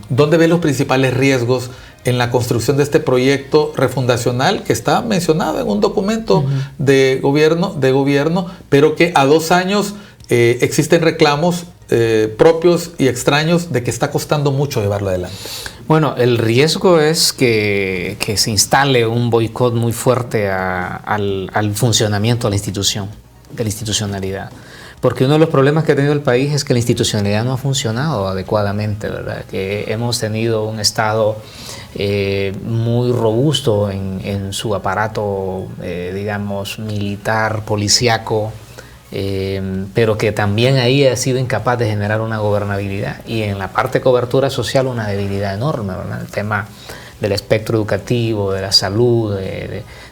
¿dónde ve los principales riesgos en la construcción de este proyecto refundacional que está mencionado en un documento de gobierno, pero que a 2 años existen reclamos propios y extraños de que está costando mucho llevarlo adelante? Bueno, el riesgo es que se instale un boicot muy fuerte al funcionamiento de la institución, de la institucionalidad. Porque uno de los problemas que ha tenido el país es que la institucionalidad no ha funcionado adecuadamente, ¿verdad? Que hemos tenido un Estado muy robusto en su aparato, digamos, militar, policíaco, pero que también ahí ha sido incapaz de generar una gobernabilidad. Y en la parte de cobertura social una debilidad enorme, ¿verdad? El tema del espectro educativo, de la salud,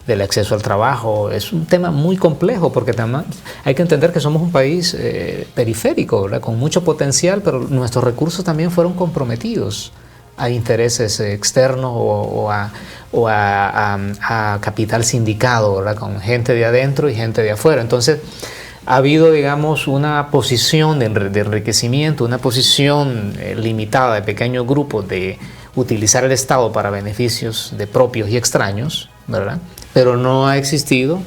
del acceso al trabajo, es un tema muy complejo porque también hay que entender que somos un país periférico, ¿verdad? Con mucho potencial, pero nuestros recursos también fueron comprometidos a intereses externos o a capital sindicado, ¿verdad? Con gente de adentro y gente de afuera. Entonces ha habido, digamos, una posición de enriquecimiento, una posición limitada de pequeños grupos de utilizar el Estado para beneficios de propios y extraños, ¿verdad? Pero no ha existido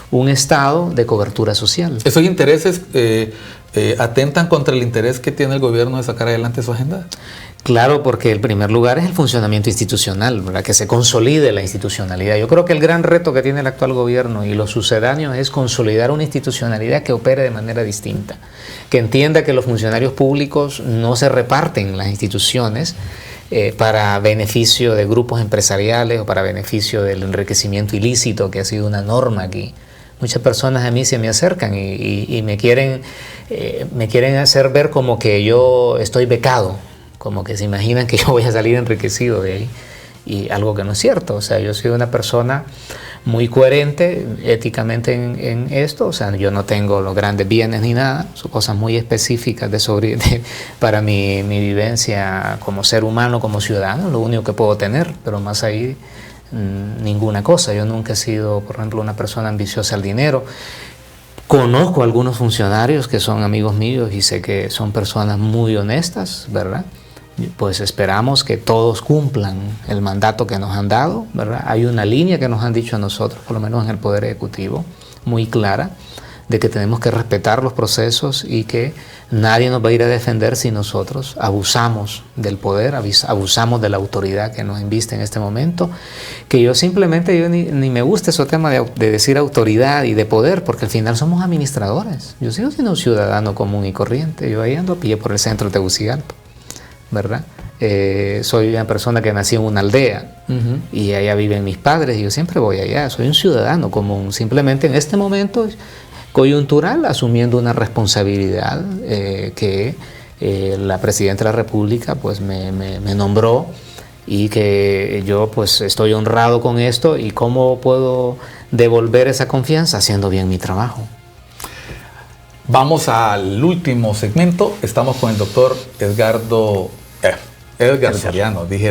un Estado de cobertura social. ¿Esos intereses atentan contra el interés que tiene el gobierno de sacar adelante su agenda? Claro, porque el primer lugar es el funcionamiento institucional, ¿verdad? Que se consolide la institucionalidad. Yo creo que el gran reto que tiene el actual gobierno y los sucedáneos es consolidar una institucionalidad que opere de manera distinta, que entienda que los funcionarios públicos no se reparten las instituciones para beneficio de grupos empresariales o para beneficio del enriquecimiento ilícito, que ha sido una norma aquí. Muchas personas a mí se me acercan y me quieren hacer ver como que yo estoy becado, como que se imaginan que yo voy a salir enriquecido de ahí, y algo que no es cierto. O sea, yo soy una persona muy coherente éticamente en esto. O sea, yo no tengo los grandes bienes ni nada, son cosas muy específicas para mi vivencia como ser humano, como ciudadano, lo único que puedo tener, pero más ahí ninguna cosa. Yo nunca he sido, por ejemplo, una persona ambiciosa al dinero. Conozco a algunos funcionarios que son amigos míos y sé que son personas muy honestas, ¿verdad? Pues esperamos que todos cumplan el mandato que nos han dado, ¿verdad? Hay una línea que nos han dicho a nosotros, por lo menos en el Poder Ejecutivo, muy clara, de que tenemos que respetar los procesos y que nadie nos va a ir a defender si nosotros abusamos del poder, abusamos de la autoridad que nos inviste en este momento. Que yo simplemente, ni me gusta ese tema de decir autoridad y de poder, porque al final somos administradores. Yo sigo siendo un ciudadano común y corriente. Yo ahí ando a pie por el centro de Tegucigalpa, ¿verdad? Soy una persona que nací en una aldea y allá viven mis padres y yo siempre voy allá. Soy un ciudadano común. Simplemente en este momento coyuntural, asumiendo una responsabilidad que la Presidenta de la República pues me nombró y que yo pues estoy honrado con esto. ¿Y cómo puedo devolver esa confianza? Haciendo bien mi trabajo. Vamos al último segmento. Estamos con el doctor Edgar Soriano. Dije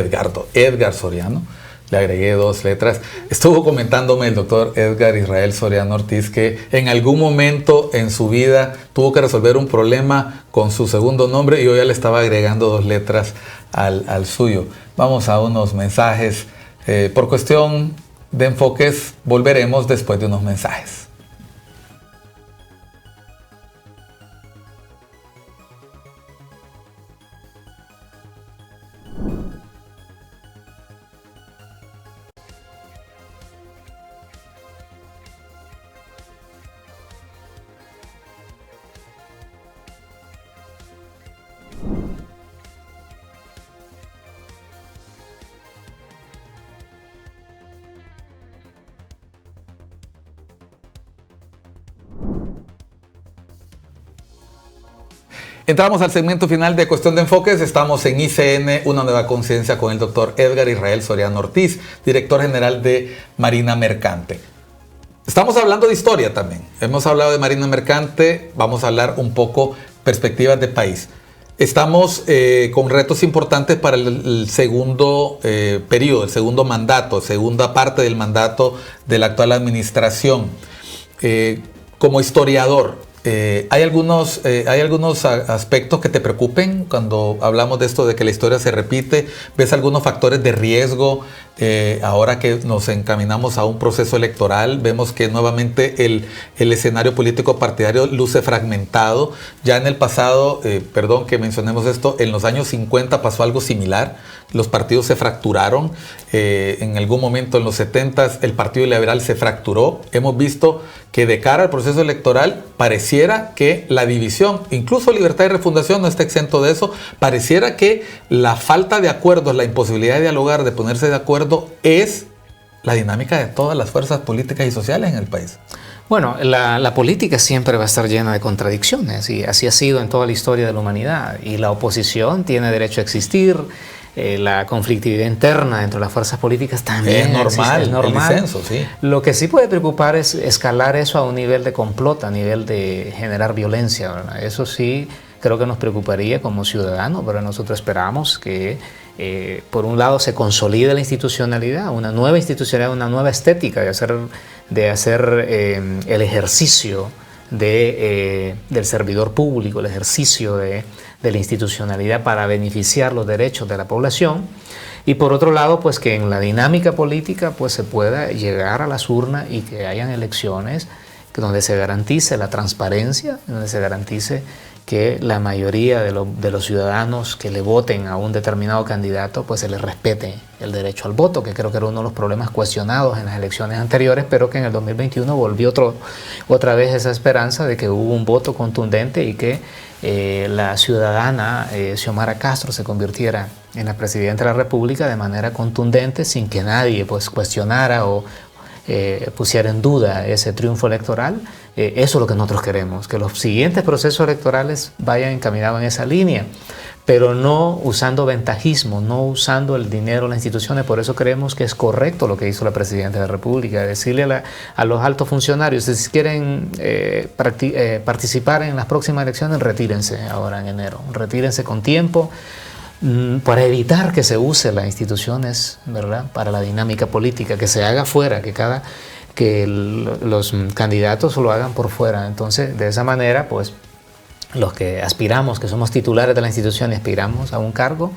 Edgar Soriano. Le agregué 2 letras. Estuvo comentándome el doctor Edgar Israel Soriano Ortiz que en algún momento en su vida tuvo que resolver un problema con su segundo nombre y yo ya le estaba agregando 2 letras al suyo. Vamos a unos mensajes. Por cuestión de enfoques, volveremos después de unos mensajes. Entramos al segmento final de Cuestión de Enfoques. Estamos en ICN, Una Nueva Conciencia, con el doctor Edgar Israel Soriano Ortiz, director general de Marina Mercante. Estamos hablando de historia también. Hemos hablado de Marina Mercante, vamos a hablar un poco perspectivas de país. Estamos con retos importantes para el segundo periodo, el segundo mandato, segunda parte del mandato de la actual administración. Como historiador, ¿hay algunos aspectos que te preocupen cuando hablamos de esto de que la historia se repite? ¿Ves algunos factores de riesgo ahora que nos encaminamos a un proceso electoral? Vemos que nuevamente el escenario político partidario luce fragmentado. Ya en el pasado, perdón que mencionemos esto, en los años 50 pasó algo similar. Los partidos se fracturaron. En algún momento en los 70 el Partido Liberal se fracturó. Hemos visto que de cara al proceso electoral pareciera que la división, incluso Libertad y Refundación no está exento de eso, pareciera que la falta de acuerdos, la imposibilidad de dialogar, de ponerse de acuerdo, es la dinámica de todas las fuerzas políticas y sociales en el país. Bueno, la política siempre va a estar llena de contradicciones y así ha sido en toda la historia de la humanidad. Y la oposición tiene derecho a existir. La conflictividad interna entre las fuerzas políticas también es normal, es normal. El disenso, sí. Lo que sí puede preocupar es escalar eso a un nivel de complot, a nivel de generar violencia, ¿verdad? Eso sí creo que nos preocuparía como ciudadanos, pero nosotros esperamos que por un lado se consolide la institucionalidad, una nueva institucionalidad, una nueva estética de hacer el ejercicio del servidor público, el ejercicio de la institucionalidad para beneficiar los derechos de la población, y por otro lado pues que en la dinámica política pues se pueda llegar a las urnas y que hayan elecciones donde se garantice la transparencia, donde se garantice que la mayoría de los ciudadanos que le voten a un determinado candidato pues se les respete el derecho al voto, que creo que era uno de los problemas cuestionados en las elecciones anteriores, pero que en el 2021 volvió otra vez esa esperanza de que hubo un voto contundente y que la ciudadana Xiomara Castro se convirtiera en la presidenta de la República de manera contundente, sin que nadie pues cuestionara o pusiera en duda ese triunfo electoral. Eso es lo que nosotros queremos, que los siguientes procesos electorales vayan encaminados en esa línea, pero no usando ventajismo, no usando el dinero de las instituciones. Por eso creemos que es correcto lo que hizo la Presidenta de la República, decirle a los altos funcionarios, si quieren participar en las próximas elecciones, retírense ahora en enero, retírense con tiempo, para evitar que se use las instituciones, ¿verdad?, para la dinámica política, que se haga fuera, que que los candidatos lo hagan por fuera. Entonces, de esa manera, pues, los que aspiramos, que somos titulares de la institución y aspiramos a un cargo,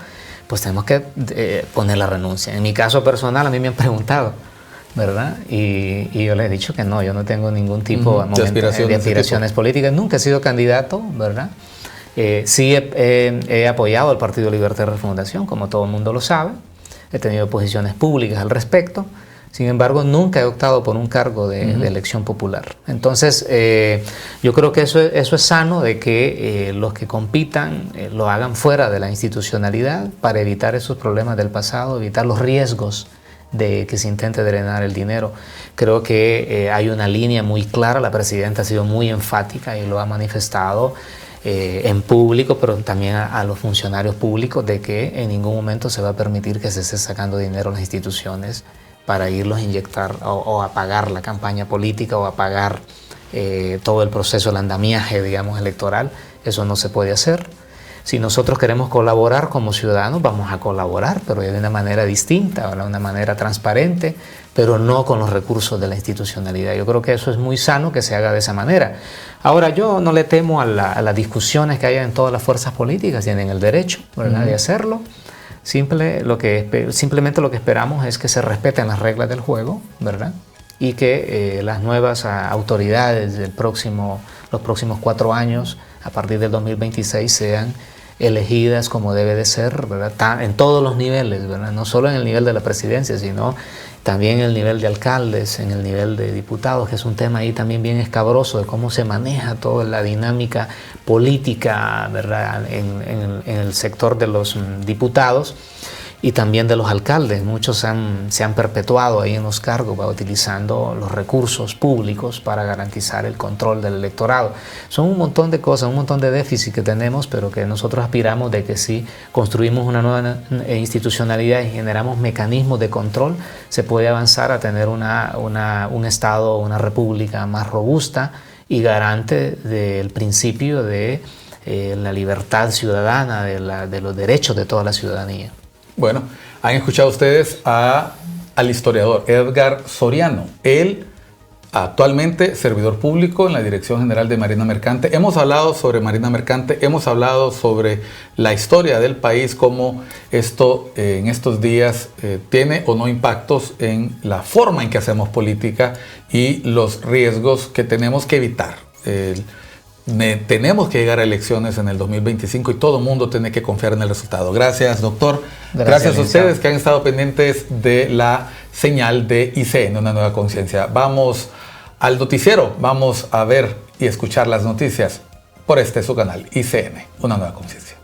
pues tenemos que poner la renuncia. En mi caso personal, a mí me han preguntado, ¿verdad? Y yo les he dicho que no, yo no tengo ningún tipo de aspiraciones políticas. Nunca he sido candidato, ¿verdad? Sí he apoyado al Partido Libertad y Refundación, como todo el mundo lo sabe. He tenido posiciones públicas al respecto. Sin embargo, nunca he optado por un cargo de elección popular. Entonces, yo creo que eso es sano, de que los que compitan lo hagan fuera de la institucionalidad para evitar esos problemas del pasado, evitar los riesgos de que se intente drenar el dinero. Creo que hay una línea muy clara. La presidenta ha sido muy enfática y lo ha manifestado en público, pero también a los funcionarios públicos, de que en ningún momento se va a permitir que se esté sacando dinero a las instituciones para irlos a inyectar o a pagar la campaña política o a pagar todo el proceso, el andamiaje, digamos, electoral. Eso no se puede hacer. Si nosotros queremos colaborar como ciudadanos, vamos a colaborar, pero de una manera distinta, de una manera transparente, pero no con los recursos de la institucionalidad. Yo creo que eso es muy sano, que se haga de esa manera. Ahora, yo no le temo a las discusiones que haya en todas las fuerzas políticas, tienen el derecho, ¿verdad?, de hacerlo. Simplemente lo que esperamos es que se respeten las reglas del juego, ¿verdad?, y que las nuevas autoridades los próximos 4 años, a partir del 2026, sean elegidas como debe de ser, ¿verdad?, en todos los niveles, ¿verdad?, no solo en el nivel de la presidencia, sino también en el nivel de alcaldes, en el nivel de diputados, que es un tema ahí también bien escabroso, de cómo se maneja toda la dinámica política, ¿verdad?, en el sector de los diputados y también de los alcaldes. Muchos se han perpetuado ahí en los cargos, utilizando los recursos públicos para garantizar el control del electorado. Son un montón de cosas, un montón de déficits que tenemos, pero que nosotros aspiramos de que si construimos una nueva institucionalidad y generamos mecanismos de control, se puede avanzar a tener un Estado, una república más robusta y garante del principio de la libertad ciudadana, de los derechos de toda la ciudadanía. Bueno, han escuchado ustedes al historiador Edgar Soriano. Él, actualmente servidor público en la Dirección General de Marina Mercante. Hemos hablado sobre Marina Mercante, hemos hablado sobre la historia del país, cómo esto en estos días tiene o no impactos en la forma en que hacemos política y los riesgos que tenemos que evitar. Tenemos que llegar a elecciones en el 2025 y todo el mundo tiene que confiar en el resultado. Gracias, doctor. Gracias a ustedes que han estado pendientes de la señal de ICN, Una Nueva Conciencia. Vamos al noticiero, vamos a ver y escuchar las noticias por su canal ICN, Una Nueva Conciencia.